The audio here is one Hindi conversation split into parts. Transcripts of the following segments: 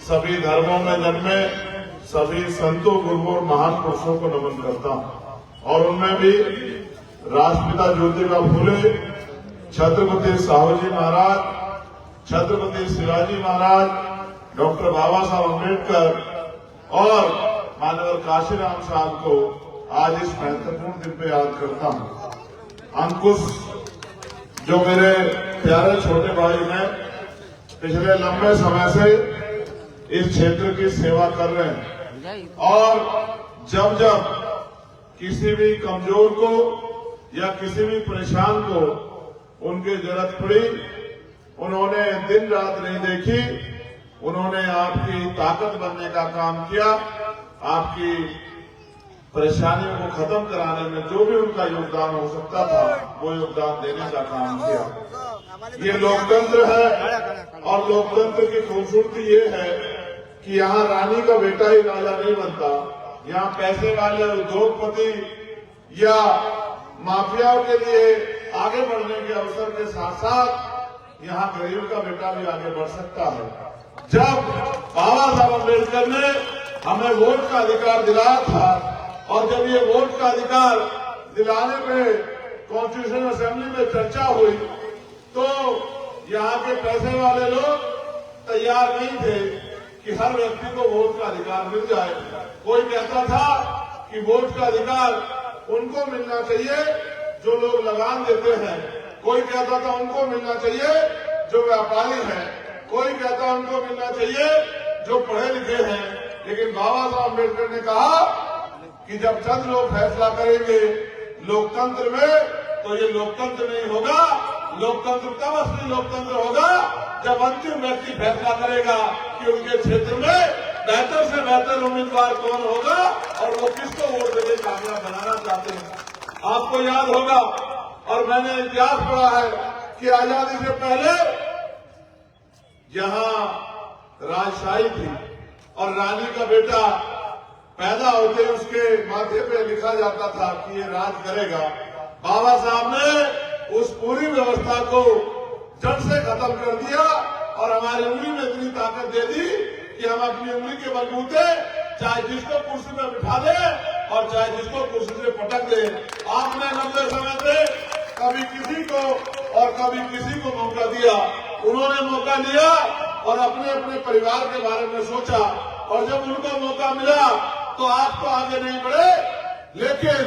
सभी धर्मों में जन्मे सभी संतों गुरुओं और महान पुरुषों को नमन करता हूं। और उनमें भी राष्ट्रपिता ज्योतिबा फूले, छत्रपति साहू जी महाराज, छत्रपति शिवाजी महाराज, डॉक्टर बाबा साहब अम्बेडकर और माननीय काशीराम साहब को आज इस महत्वपूर्ण दिन पे याद करता हूं। अंकुश जो मेरे प्यारे छोटे भाई हैं, पिछले लंबे समय से इस क्षेत्र की सेवा कर रहे हैं और जब जब किसी भी कमजोर को या किसी भी परेशान को उनकी जरूरत पड़ी, उन्होंने दिन रात नहीं देखी, उन्होंने आपकी ताकत बनने का काम किया, आपकी परेशानियों को खत्म कराने में जो भी उनका योगदान हो सकता था वो योगदान देने का काम किया। ये लोकतंत्र है और लोकतंत्र की खूबसूरती ये है कि यहाँ रानी का बेटा ही राजा नहीं बनता। यहाँ पैसे वाले उद्योगपति या माफियाओं के लिए आगे बढ़ने के अवसर के साथ साथ यहाँ गरीब का बेटा भी आगे बढ़ सकता है। जब बाबा साहब अम्बेडकर ने हमें वोट का अधिकार दिलाया था और जब ये वोट का अधिकार दिलाने में कॉन्स्टिट्यूशन असेंबली में चर्चा हुई तो यहाँ के पैसे वाले लोग तैयार नहीं थे कि हर व्यक्ति को वोट का अधिकार मिल जाए। कोई कहता था कि वोट का अधिकार उनको मिलना चाहिए जो लोग लगान देते हैं, कोई कहता था उनको मिलना चाहिए जो व्यापारी हैं, कोई कहता उनको मिलना चाहिए जो पढ़े लिखे हैं। लेकिन बाबा साहब अम्बेडकर ने कहा कि जब चंद लोग फैसला करेंगे लोकतंत्र में तो ये लोकतंत्र नहीं होगा। लोकतंत्र तब असली लोकतंत्र होगा जब अंतिम व्यक्ति फैसला करेगा कि उनके क्षेत्र में बेहतर से बेहतर उम्मीदवार कौन होगा और वो किसको वोट देके कामयाब बनाना चाहते हैं। आपको याद होगा और मैंने इतिहास पढ़ा है कि आजादी से पहले यहाँ राजशाही थी और रानी का बेटा पैदा होते उसके माथे पे लिखा जाता था कि ये राज करेगा। बाबा साहब ने उस पूरी व्यवस्था को जड़ से खत्म कर दिया और हमारी उंगली में इतनी ताकत दे दी कि हम अपनी उंगली के बलबूते चाहे जिसको कुर्सी में बिठा दे और चाहे जिसको कुर्सी से पटक दे। आपने लंबे समय से कभी किसी को और कभी किसी को मौका दिया, उन्होंने मौका लिया और अपने अपने परिवार के बारे में सोचा और जब उनको मौका मिला तो आप तो आगे नहीं बढ़े लेकिन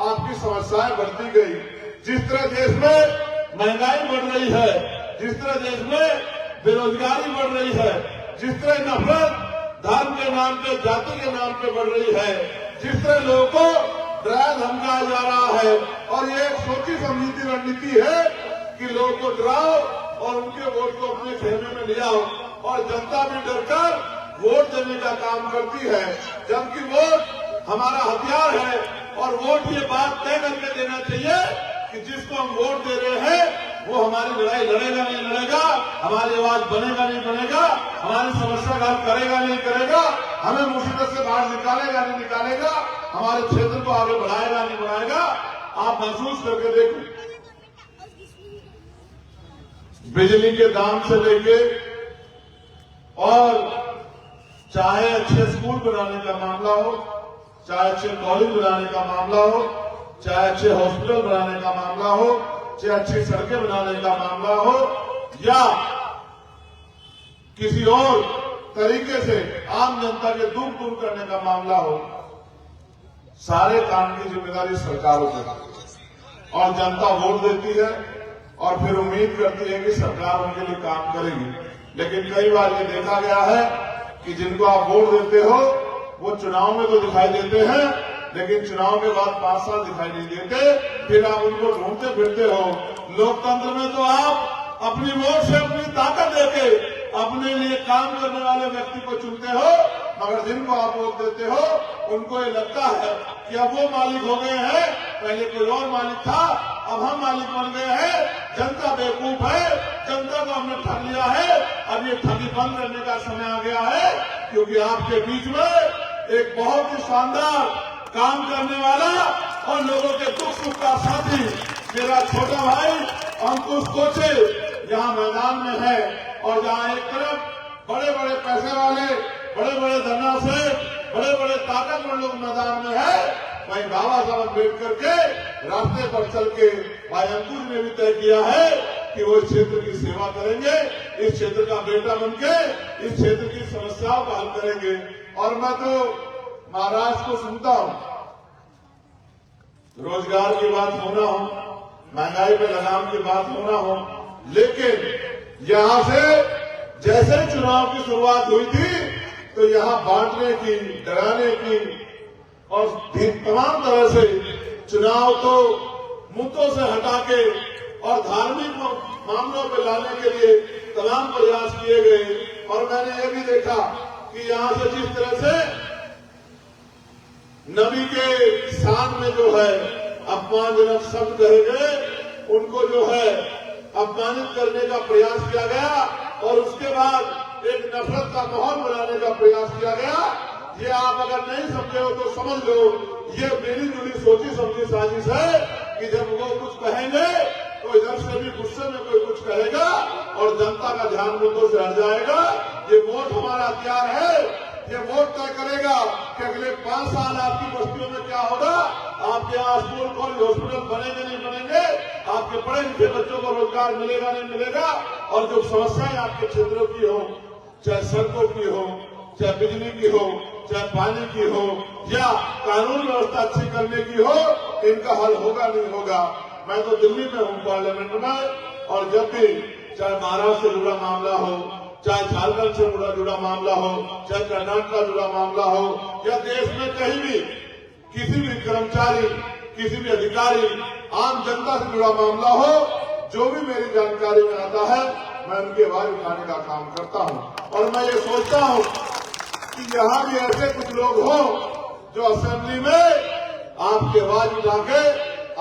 आपकी समस्याएं बढ़ती गई। जिस तरह देश में महंगाई बढ़ रही है, जिस तरह देश में बेरोजगारी बढ़ रही है, जिस तरह नफरत धर्म के नाम पे, जाति के नाम पे बढ़ रही है, जिस तरह लोगों को डराया धमकाया जा रहा है और ये एक सोची समझी रणनीति है कि लोगों को डराओ और उनके वोट को अपने खेमे में ले आओ और जनता भी डरकर वोट देने का काम करती है। जबकि वोट हमारा हथियार है और वोट ये बात तय करके देना चाहिए कि जिसको हम वोट दे रहे हैं वो हमारी लड़ाई लड़ेगा नहीं लड़ेगा, हमारी आवाज बनेगा नहीं बनेगा, हमारी समस्या का हल करेगा नहीं करेगा, हमें मुसीबत से बाहर निकालेगा नहीं निकालेगा, हमारे क्षेत्र को आगे बढ़ाएगा नहीं बढ़ाएगा। आप महसूस करके देखो, बिजली के दाम से लेके और चाहे अच्छे स्कूल बनाने का मामला हो, चाहे अच्छे कॉलेज बनाने का मामला हो, चाहे अच्छे हॉस्पिटल बनाने का मामला हो, चाहे अच्छी सड़कें बनाने का मामला हो या किसी और तरीके से आम जनता के दुख दूर करने का मामला हो, सारे काम की जिम्मेदारी सरकारों की है और जनता वोट देती है और फिर उम्मीद करती है कि सरकार उनके लिए काम करेगी। लेकिन कई बार ये देखा गया है कि जिनको आप वोट देते हो वो चुनाव में तो दिखाई देते हैं लेकिन चुनाव के बाद 5 साल दिखाई नहीं देते, फिर आप उनको ढूंढते फिरते हो। लोकतंत्र में तो आप अपनी वोट से अपनी ताकत देके अपने लिए काम करने वाले व्यक्ति को चुनते हो, मगर जिनको आप वोट देते हो उनको ये लगता है कि अब वो मालिक हो गए हैं, पहले कोई और मालिक था, अब हम मालिक बन गए हैं, जनता बेवकूफ है, जनता को हमने ठग लिया है, अब ये ठगी बंद करने का समय आ गया है। क्योंकि आपके बीच में एक बहुत ही शानदार काम करने वाला और लोगों के दुख सुख का साथी मेरा छोटा भाई अंकुश कोचे यहाँ मैदान में है और जहाँ एक तरफ बड़े बड़े पैसे वाले बड़े धरना से बड़े बड़े ताकतवर लोग मैदान में है, वहीं बाबा साहब अम्बेडकर के रास्ते पर चल के भाई अंकुश ने भी तय किया है कि वो इस क्षेत्र की सेवा करेंगे, इस क्षेत्र का बेटा बनके इस क्षेत्र की समस्याओं का हल करेंगे। और मैं तो महाराष्ट्र को सुनता हूं, रोजगार की बात होना हो, महंगाई पे लगाम की बात होना हो, लेकिन यहां से जैसे चुनाव की शुरुआत हुई थी तो यहां बांटने की, डराने की और तमाम तरह से चुनाव को मुद्दों से हटा के और धार्मिक मामलों पर लाने के लिए तमाम प्रयास किए गए। और मैंने ये भी देखा कि यहां से जिस तरह से नबी के शान में जो है अपमानजनक शब्द कहे गए, उनको जो है अपमानित करने का प्रयास किया गया और उसके बाद एक नफरत का माहौल बनाने का प्रयास किया गया। ये आप अगर नहीं समझे हो तो समझ लो, ये मिली जुली सोची समझी साजिश है कि जब वो कुछ कहेंगे तो इधर से भी गुस्से में कोई कुछ कहेगा और जनता का ध्यान मुद्दों से हट जाएगा। ये वोट हमारा हथियार है, ये वोट तय करेगा कि अगले 5 साल आपकी बस्तियों में क्या होगा, आपके यहाँ स्कूल कॉलेज हॉस्पिटल बनेंगे नहीं बनेंगे, आपके पढ़े लिखे बच्चों को रोजगार मिलेगा नहीं मिलेगा, और जो समस्याएं आपके क्षेत्रों की हो, चाहे सड़कों की हो, चाहे बिजली की हो, चाहे पानी की हो या कानून व्यवस्था अच्छी करने की हो, इनका हल होगा नहीं होगा। मैं तो दिल्ली में हूँ पार्लियामेंट में, और जब भी चाहे महाराष्ट्र से जुड़ा मामला हो, चाहे झारखंड से जुड़ा मामला हो, चाहे कर्नाटक का जुड़ा मामला हो, या देश में कहीं भी किसी भी कर्मचारी, किसी भी अधिकारी, आम जनता से जुड़ा मामला हो, जो भी मेरी जानकारी में आता है मैं उनकी आवाज उठाने का काम करता हूं। और मैं ये सोचता हूं कि यहाँ भी ऐसे कुछ लोग हों जो असेंबली में आपकी आवाज उठा के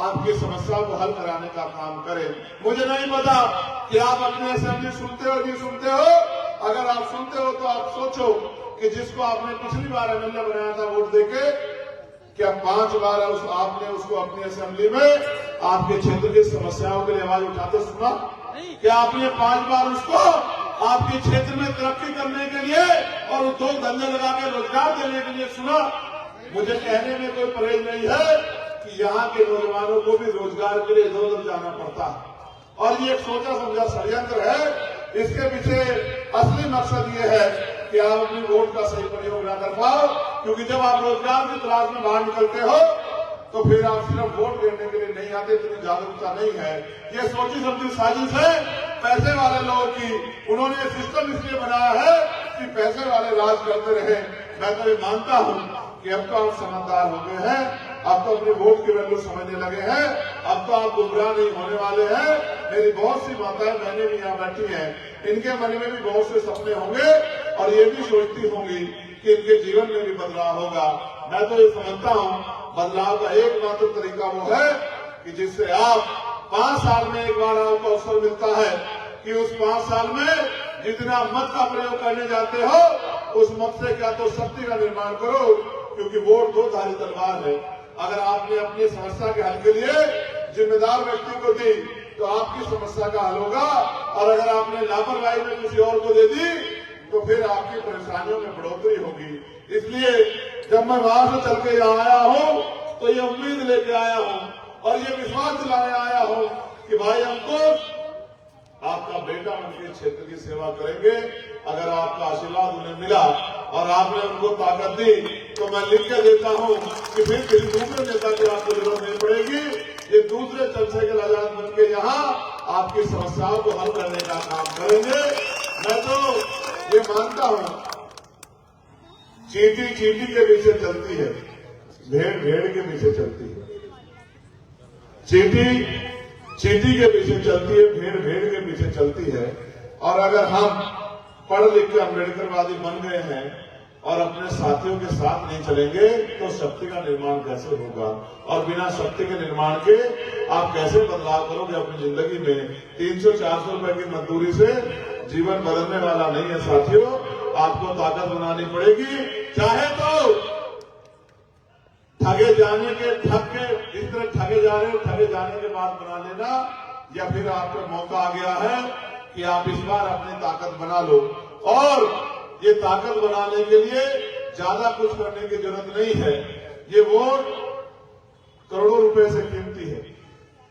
आपकी समस्या को हल कराने का काम करें। मुझे नहीं पता कि आप अपनी असेंबली सुनते हो नहीं सुनते हो। अगर आप सुनते हो तो आप सोचो कि जिसको आपने पिछली बार एमएलए बनाया था वोट देके, क्या 5 बार आपने उसको अपनी असेंबली में आपके क्षेत्र की समस्याओं के लिए आवाज उठाते सुना? क्या आपने 5 बार उसको आपके क्षेत्र में तरक्की करने के लिए और उद्योग धंधे लगा के रोजगार देने के लिए सुना? मुझे कहने में कोई परहेज नहीं है कि यहाँ के नौजवानों को भी रोजगार के लिए इधर उधर जाना पड़ता है, और ये एक सोचा समझा षड्यंत्र है। इसके पीछे असली मकसद ये है कि आप अपनी वोट का सही प्रयोग न कर पाओ, क्योंकि जब आप रोजगार की तलाश में बाहर निकलते हो तो फिर आप सिर्फ वोट लेने के लिए नहीं आते, इतनी जागरूकता नहीं है। ये सोची समझी साजिश है पैसे वाले लोगों की। उन्होंने सिस्टम इसलिए बनाया है कि पैसे वाले राज करते रहे। मैं तो ये मानता हूं कि अब तो आप समझदार हो गए हैं, अब तो अपनी वोट की वैल्यू समझने लगे हैं, अब तो आप गुमराह नहीं होने वाले हैं। मेरी बहुत सी माताएं बहनें भी यहाँ बैठी हैं, इनके मन में भी बहुत से सपने होंगे और ये भी सोचती होंगी कि इनके जीवन में भी बदलाव होगा। मैं तो ये समझता हूँ बदलाव का एकमात्र तरीका वो है कि जिससे आप 5 साल में एक बार आपको अवसर मिलता है कि उस 5 साल में जितना मत का प्रयोग करने जाते हो, उस मत से क्या तो शक्ति का निर्माण करो, क्योंकि वोट 2 धारी तलवार है। अगर आपने अपनी समस्या के हल के लिए जिम्मेदार व्यक्ति को दी तो आपकी समस्या का हल होगा, और अगर आपने लापरवाही में किसी और को दे दी तो फिर आपकी परेशानियों में बढ़ोतरी होगी। इसलिए जब मैं वहां से चल के यहाँ आया हूँ तो ये उम्मीद लेके आया हूँ और ये विश्वास दिलाने आया हूँ कि भाई हमको आपका बेटा उनके क्षेत्र की सेवा करेंगे। अगर आपका आशीर्वाद उन्हें मिला और आपने उनको ताकत दी तो मैं लिख के देता हूँ कि फिर किसी दूसरे नेता की आपको जरूरत नहीं पड़ेगी। ये दूसरे चंद्रशेखर आजाद बन के यहाँ आपकी समस्याओं को हल करने का काम करेंगे। मैं तो ये मानता हूँ चींटी चींटी के पीछे चलती है, भेड़ भेड़ के पीछे चलती है। चींटी चींटी के पीछे चलती है, भेड़ भेड़ के पीछे चलती है। और अगर हम पढ़ लिख के अम्बेडकरवादी बन गए हैं और अपने साथियों के साथ नहीं चलेंगे तो शक्ति का निर्माण कैसे होगा, और बिना शक्ति के निर्माण के आप कैसे बदलाव करोगे अपनी जिंदगी में। 300-400 रुपए की मजदूरी से जीवन बदलने वाला नहीं है साथियों। आपको ताकत बनानी पड़ेगी, चाहे तो ठगे जाने के ठग के इस तरह ठगे जा रहे हो, ठगे जाने के बाद बना लेना, या फिर आपका मौका आ गया है कि आप इस बार अपनी ताकत बना लो। और ये ताकत बनाने के लिए ज्यादा कुछ करने की जरूरत नहीं है। ये वोट करोड़ों रुपए से कीमती है।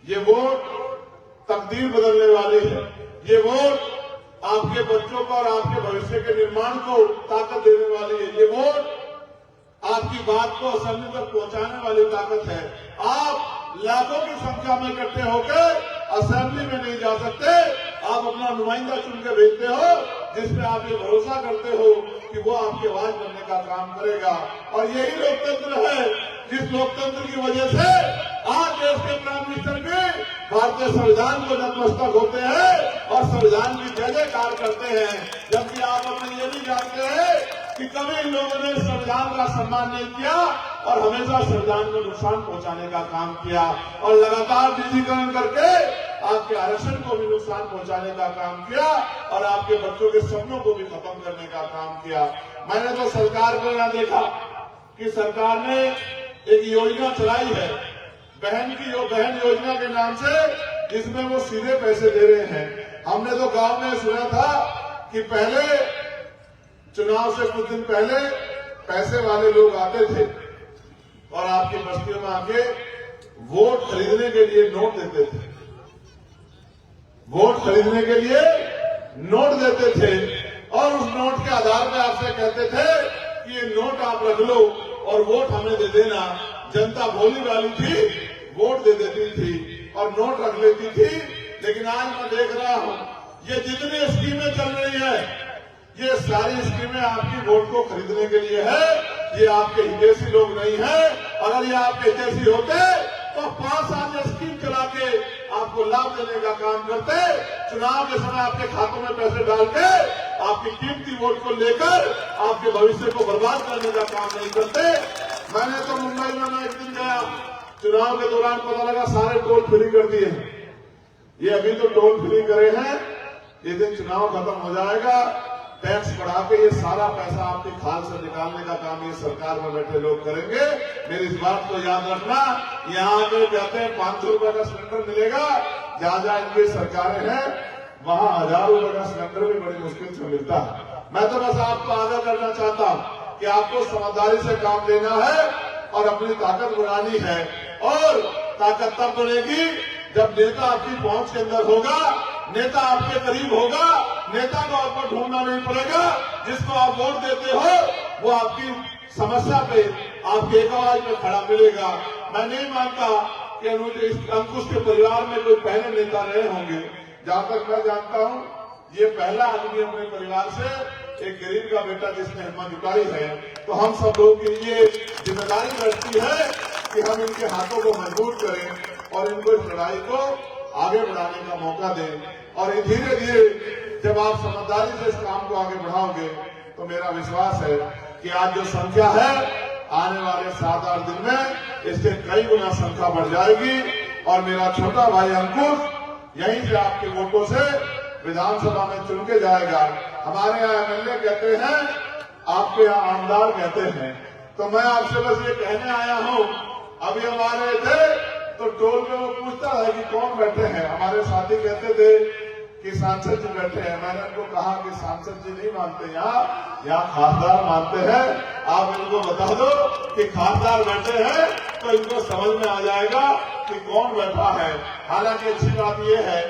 ये वोट तकदीर बदलने वाली है। ये वोट आपके बच्चों को और आपके भविष्य के निर्माण को ताकत देने वाली है। ये वोट आपकी बात को असेंबली तक पहुंचाने वाली ताकत है। आप लाखों की संख्या में इकट्ठे होकर असेंबली में नहीं जा सकते। आप अपना नुमाइंदा चुन के भेजते हो, जिसमें आप ये भरोसा करते हो कि वो आपकी आवाज बनने का काम करेगा। और यही लोकतंत्र है, जिस लोकतंत्र की वजह से आज देश के प्राइम मिनिस्टर भी भारतीय संविधान को नतमस्तक होते हैं और संविधान की जय जयकार करते हैं। जबकि आप अपने ये भी जानते हैं कि कभी इन लोगों ने संविधान का सम्मान नहीं किया और हमेशा संविधान को नुकसान पहुंचाने का काम किया और लगातार निजीकरण करके आपके आरक्षण को भी नुकसान पहुंचाने का काम किया और आपके बच्चों के सपनों को भी खत्म करने का काम किया। मैंने तो सरकार को यहां देखा कि सरकार ने एक योजना चलाई है, बहन योजना के नाम से, जिसमें वो सीधे पैसे दे रहे हैं। हमने तो गांव में सुना था कि पहले चुनाव से कुछ दिन पहले पैसे वाले लोग आते थे और आपकी बस्तियों में आके वोट खरीदने के लिए नोट देते थे। वोट खरीदने के लिए नोट देते थे और उस नोट के आधार पर आपसे कहते थे कि ये नोट आप रख लो और वोट हमें दे देना। जनता भोली वाली थी, वोट दे देती थी और नोट रख लेती थी। लेकिन आज मैं देख रहा हूं ये जितनी स्कीमें चल रही है, ये सारी स्कीमें आपकी वोट को खरीदने के लिए है। ये आपके हितैषी लोग नहीं है। अगर ये आपके हितैषी होते तो 5 साल ये स्कीम चला के आपको लाभ देने का काम करते। चुनाव के समय आपके खातों में पैसे डाल के आपकी कीमती वोट को लेकर आपके भविष्य को बर्बाद करने का काम नहीं करते। मैंने तो मुंबई में मैं एक दिन गया, चुनाव के दौरान पता लगा सारे टोल फ्री कर दिए। ये अभी तो टोल फ्री करे हैं, ये दिन चुनाव खत्म हो जाएगा, टैक्स बढ़ा के ये सारा पैसा आपकी खाल से निकालने का काम ये सरकार में बैठे लोग करेंगे। मेरी इस बात को याद रखना। यहाँ पे कहते हैं 500 रुपए का सिलेंडर मिलेगा, जहां जहां इनकी सरकारें हैं वहां 1000 रुपए का सिलेंडर भी बड़ी मुश्किल से मिलता है। मैं तो बस आपको आगाह करना चाहता हूं कि आपको समझदारी से काम लेना है और अपनी ताकत बढ़ानी है। और ताकत तब बनेगी जब नेता आपकी पहुंच के अंदर होगा, नेता आपके करीब होगा। नेता को आपको ढूंढना नहीं पड़ेगा। जिसको आप वोट देते हो वो आपकी समस्या पे आपके एक आवाज में खड़ा मिलेगा। मैं नहीं मानता कि अंकुश के परिवार में कोई पहले नेता रहे होंगे। जहां तक मैं जानता हूं, ये पहला आदमी अपने परिवार से, एक गरीब का बेटा जिसने हिम्मत जुटाई है। तो हम सब लोगों की ये जिम्मेदारी बढ़ती है कि हम इनके हाथों को मजबूत करें और इनको इस लड़ाई को आगे बढ़ाने का मौका दें। और धीरे धीरे जब आप समझदारी से इस काम को आगे बढ़ाओगे तो मेरा विश्वास है कि आज जो संख्या है, आने वाले 7-8 दिन में इससे कई गुना संख्या बढ़ जाएगी। और मेरा छोटा भाई अंकुश यहीं से आपके वोटों से विधानसभा में चुन के जाएगा। हमारे यहाँ एमएलए कहते हैं, आपके यहाँ आमदार कहते हैं। तो मैं आपसे बस ये कहने आया हूँ, अभी हमारे थे तो टोल में वो पूछता है कि कौन बैठे हैं। हमारे साथी कहते थे कि सांसद जी बैठे हैं। मैंने उनको कहा कि सांसद जी नहीं मानते, यहाँ खासदार मानते हैं। आप इनको बता दो कि खासदार बैठे हैं तो इनको समझ में आ जाएगा कि कौन बैठा है। हालांकि अच्छी बात यह है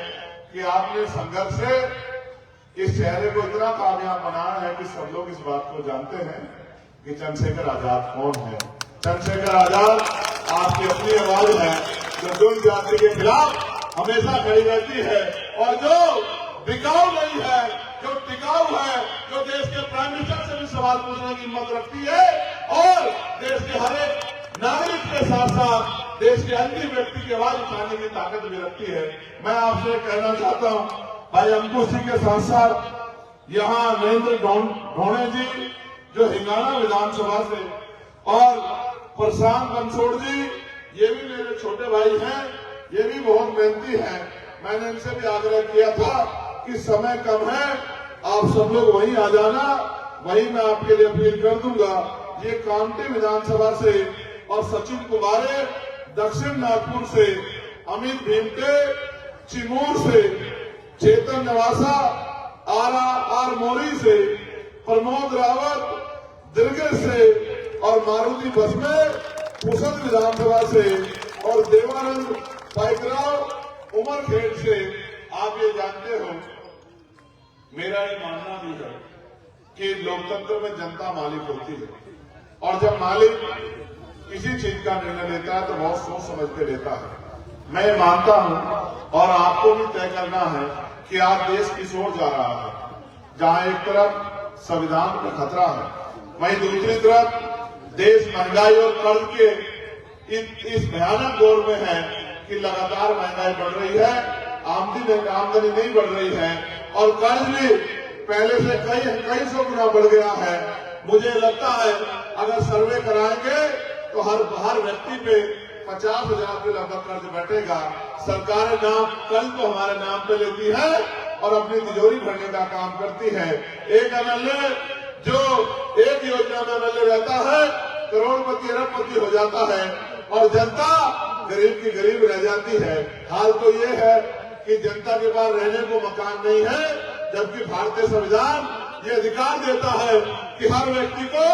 कि आपने संघर्ष से इस चेहरे को इतना कामयाब बनाया है कि सब लोग इस बात को जानते हैं कि चंद्रशेखर आजाद कौन है। चंद्रशेखर आजाद आपकी अपनी आवाज है जो दुर्ग जाति के खिलाफ हमेशा खड़ी रहती है और जो बिकाऊ नहीं है, जो टिकाऊ है, जो देश के प्राइम मिनिस्टर से भी सवाल पूछने की हिम्मत रखती है और देश के हर एक नागरिक के साथ साथ देश के अन्य व्यक्ति की आवाज उठाने की ताकत भी रखती है। मैं आपसे कहना चाहता हूं, भाई अंकुश जी के साथ साथ यहाँ नरेंद्र ढोणे जी जो हिंगाना विधानसभा से, और प्रशांत बंसोड़ जी, ये भी मेरे छोटे भाई हैं, ये भी बहुत मेहनती हैं। मैंने इनसे भी आग्रह किया था कि समय कम है, आप सब लोग वहीं आ जाना, वहीं मैं आपके लिए अपील कर दूंगा। ये कामठी विधानसभा से और सचिन कुमारे दक्षिण नागपुर से, अमित भीमटे चिमूर से, चेतन नवासा आर मोरी से, प्रमोद रावत दिलगिर से और मारुति बसमें पुसद विधानसभा से और देवानंद पाइकराव उमरखेड़ से। आप ये जानते हो, मेरा ये मानना भी है कि लोकतंत्र में जनता मालिक होती है और जब मालिक किसी चीज का निर्णय लेता है तो बहुत सोच समझ के लेता है। मैं मानता हूं और आपको भी तय करना है कि आज देश किस ओर जा रहा है, जहां एक तरफ संविधान का खतरा है, वहीं दूसरी तरफ देश महंगाई और कर्ज के इस भयानक दौर में है कि लगातार महंगाई बढ़ रही है, आमदनी नहीं बढ़ रही है और कर्ज भी पहले से कई सौ गुना बढ़ गया है। मुझे लगता है अगर सर्वे कराएंगे तो हर व्यक्ति पे 50,000 के लगभग कर्ज बैठेगा। सरकारें कर्ज को हमारे नाम पे लेती है और अपनी तिजोरी भरने का काम करती है। एक एमएलए जो एक योजना में एमएलए रहता है करोड़पति अरबपति हो जाता है और जनता गरीब की गरीब रह जाती है। हाल तो ये है कि जनता के पास रहने को मकान नहीं है, जबकि भारतीय संविधान ये अधिकार देता है कि हर व्यक्ति को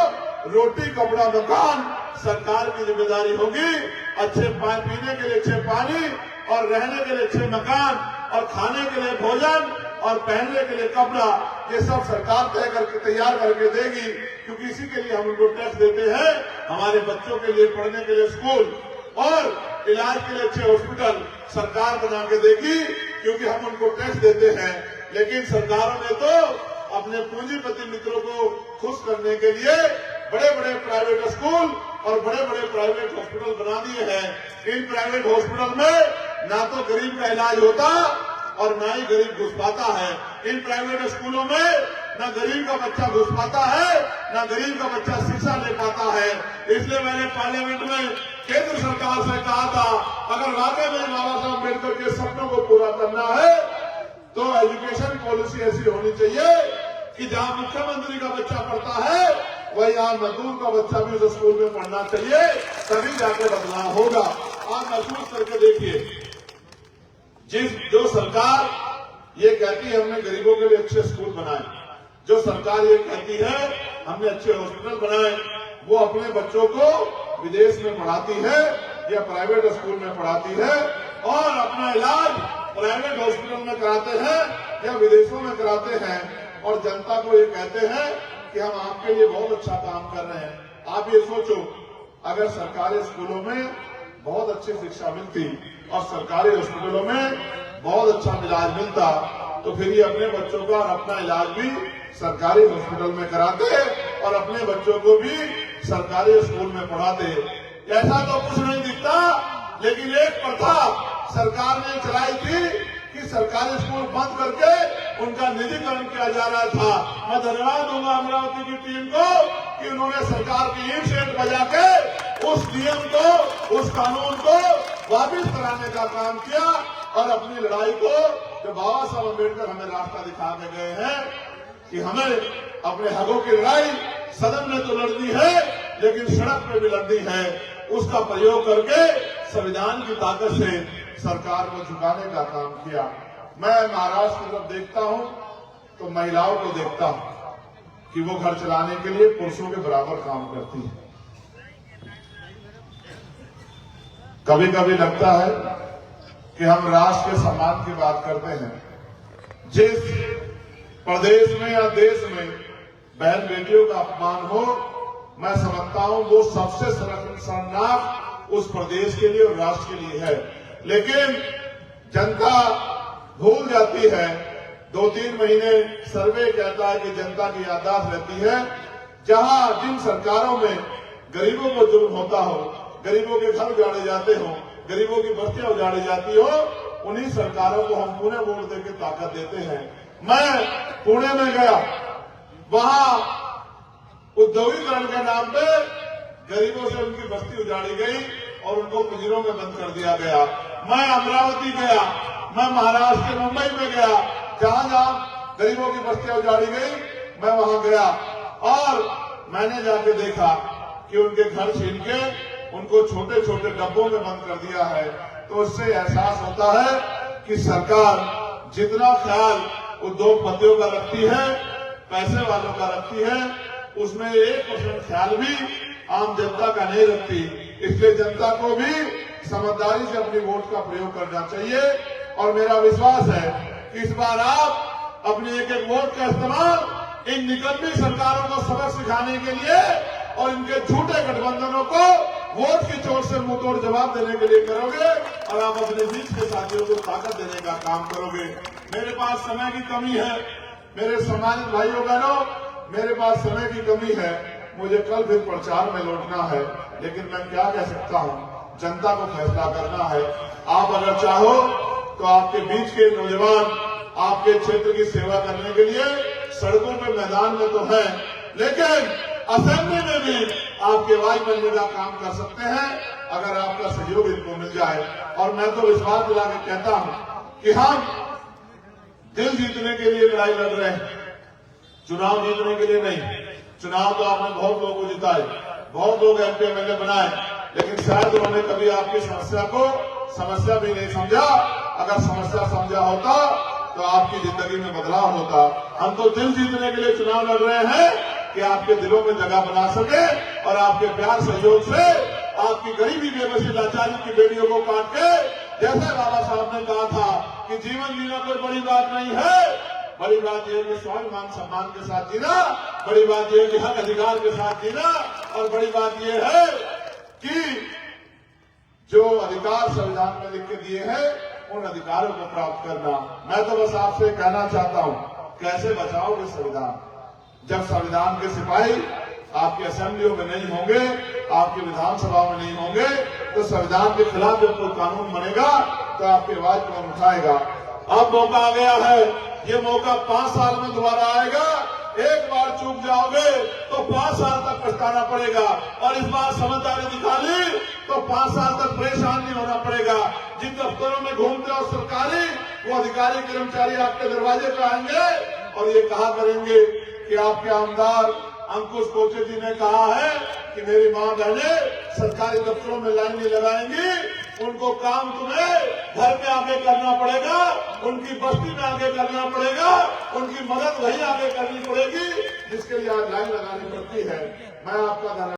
रोटी कपड़ा मकान सरकार की जिम्मेदारी होगी। अच्छे पीने के लिए अच्छे पानी और रहने के लिए अच्छे मकान और खाने के लिए भोजन और पहनने के लिए कपड़ा, ये सब सरकार तय करके तैयार करके देगी, क्योंकि इसी के लिए हम उनको टैक्स देते हैं। हमारे बच्चों के लिए पढ़ने के लिए स्कूल और इलाज के लिए अच्छे हॉस्पिटल सरकार बना के देगी, क्योंकि हम उनको टैक्स देते हैं। लेकिन सरकारों ने तो अपने पूंजीपति मित्रों को खुश करने के लिए बड़े बड़े प्राइवेट स्कूल और बड़े बड़े प्राइवेट हॉस्पिटल बना दिए हैं। इन प्राइवेट हॉस्पिटल में ना तो गरीब का इलाज होता और ना ही गरीब घुस पाता है। इन प्राइवेट स्कूलों में ना गरीब का बच्चा घुस पाता है, ना गरीब का बच्चा शिक्षा ले पाता है। इसलिए मैंने पार्लियामेंट में केंद्र सरकार से कहा था, अगर वाकई में बाबा साहब अम्बेडकर के सपनों को पूरा करना है तो एजुकेशन पॉलिसी ऐसी होनी चाहिए कि जहां मुख्यमंत्री का बच्चा पढ़ता है वही यहाँ मजदूर का बच्चा भी उस स्कूल में पढ़ना चाहिए, तभी जाके बदलाव होगा। आप महसूस करके देखिए, जो सरकार ये कहती है हमने गरीबों के लिए अच्छे स्कूल बनाए, जो सरकार ये कहती है हमने अच्छे हॉस्पिटल बनाए, वो अपने बच्चों को विदेश में पढ़ाती है या प्राइवेट स्कूल में पढ़ाती है और अपना इलाज प्राइवेट हॉस्पिटल में कराते हैं या विदेशों में कराते हैं और जनता को ये कहते हैं कि हम आपके लिए बहुत अच्छा काम कर रहे हैं। आप ये सोचो, अगर सरकारी स्कूलों में बहुत अच्छी शिक्षा मिलती और सरकारी हॉस्पिटलों में बहुत अच्छा इलाज मिलता तो फिर ये अपने बच्चों का और अपना इलाज भी सरकारी हॉस्पिटल में कराते और अपने बच्चों को भी सरकारी स्कूल में पढ़ाते। ऐसा तो कुछ नहीं दिखता, लेकिन एक प्रथा सरकार ने चलाई थी कि सरकारी स्कूल बंद करके उनका निजीकरण किया जा रहा था। मैं धन्यवाद दूंगा अमरावती की टीम को कि उन्होंने सरकार की ईंट शेट बजा के उस नियम को, उस कानून को वापस कराने का काम किया और अपनी लड़ाई को, जो बाबा साहब अम्बेडकर हमें रास्ता दिखा के गए हैं कि हमें अपने हकों की लड़ाई सदन में तो लड़नी है लेकिन सड़क पे भी लड़नी है, उसका प्रयोग करके संविधान की ताकत से सरकार को झुकाने का काम किया। मैं महाराष्ट्र की तरफ देखता हूं तो महिलाओं को देखता हूं कि वो घर चलाने के लिए पुरुषों के बराबर काम करती है। कभी कभी लगता है कि हम राष्ट्र के सम्मान की बात करते हैं। जिस प्रदेश में या देश में बहन बेटियों का अपमान हो, मैं समझता हूं वो सबसे शर्मनाक उस प्रदेश के लिए और राष्ट्र के लिए है। लेकिन जनता भूल जाती है। 2-3 महीने सर्वे कहता है कि जनता की याददाश्त रहती है। जहां जिन सरकारों में गरीबों को जुल्म होता हो, गरीबों के घर उजाड़े जाते हो, गरीबों की बस्तियां उजाड़ी जाती हो, उन्हीं सरकारों को हम पुणे वोट देकर ताकत देते हैं। मैं पुणे में गया, वहां उद्योगीकरण के नाम पे गरीबों से उनकी बस्ती उजाड़ी गई और उनको पिंजरों में बंद कर दिया गया। मैं अमरावती गया, मैं महाराष्ट्र के मुंबई में गया, जहां जहां गरीबों की बस्तियां उजाड़ी गई मैं वहां गया और मैंने जाके देखा कि उनके घर छीन के उनको छोटे छोटे डब्बों में बंद कर दिया है। तो उससे एहसास होता है कि सरकार जितना ख्याल उद्योगपतियों का रखती है पैसे वालों का रखती है, उसमें 1% ख्याल भी आम जनता का नहीं रखती। इसलिए जनता को भी समझदारी से अपनी वोट का प्रयोग करना चाहिए। और मेरा विश्वास है कि इस बार आप अपनी एक एक वोट का इस्तेमाल इन निकम्मी सरकारों को सबक सिखाने के लिए और इनके झूठे गठबंधनों को वोट की चोट से मुंहतोड़ जवाब देने के लिए करोगे और आप अपने बीच के साथियों को ताकत देने का काम करोगे। मेरे पास समय की कमी है, मेरे सम्मानित भाइयों बहनों, मेरे पास समय की कमी है। मुझे कल फिर प्रचार में लौटना है, लेकिन मैं क्या कह सकता हूं, जनता को फैसला करना है। आप अगर चाहो तो आपके बीच के नौजवान आपके क्षेत्र की सेवा करने के लिए सड़कों में, मैदान में तो है, लेकिन असेंबली में भी आपके आवाज बनने का काम कर सकते हैं अगर आपका सहयोग इनको मिल जाए। और मैं तो विश्वास दिला के कहता हूं कि हम दिल जीतने के लिए लड़ाई लड़ रहे हैं, चुनाव जीतने के लिए नहीं। चुनाव तो आपने बहुत लोगों को जिताए, बहुत लोग एमपी एमएलए बनाए, लेकिन शायद उन्होंने कभी आपकी समस्या को समस्या भी नहीं समझा। अगर समस्या समझा होता तो आपकी जिंदगी में बदलाव होता। हम तो दिल जीतने के लिए चुनाव लड़ रहे हैं कि आपके दिलों में जगह बना सके और आपके प्यार सहयोग से आपकी गरीबी, बेबसी, लाचारी की बेड़ियों को काट के, जैसे बाबा साहब ने कहा था कि जीवन जीना कोई बड़ी बात नहीं है, बड़ी बात यह है कि स्वाभिमान सम्मान के साथ जीना, बड़ी बात यह है कि हक अधिकार के साथ जीना, और बड़ी बात यह है कि जो अधिकार संविधान में लिख के दिए हैं उन अधिकारों को प्राप्त करना। मैं तो बस आपसे कहना चाहता हूं, कैसे बचाओगे संविधान जब संविधान के सिपाही आपकी असेंबलियों में नहीं होंगे, आपकी विधानसभा में नहीं होंगे, तो संविधान के खिलाफ जब कोई कानून बनेगा तो आपकी आवाज कौन उठाएगा। अब मौका आ गया है, ये मौका 5 साल में दोबारा आएगा। एक बार चूक जाओगे तो 5 साल तक पछताना पड़ेगा, और इस बार समझदारी दिखा ली तो 5 साल तक परेशान नहीं होना पड़ेगा। जिन दफ्तरों में घूमते हो सरकारी, वो अधिकारी कर्मचारी आपके दरवाजे पर आएंगे और ये कहा करेंगे कि आपके आमदार अंकुश कोचे जी ने कहा है कि मेरी मां बहनें सरकारी दफ्तरों में लाइन नहीं लगाएंगी, उनको काम तुम्हें घर में आगे करना पड़ेगा, उनकी बस्ती में आगे करना पड़ेगा, उनकी मदद वहीं आगे करनी पड़ेगी जिसके लिए आज लाइन लगानी पड़ती है। मैं आपका धन्यवाद।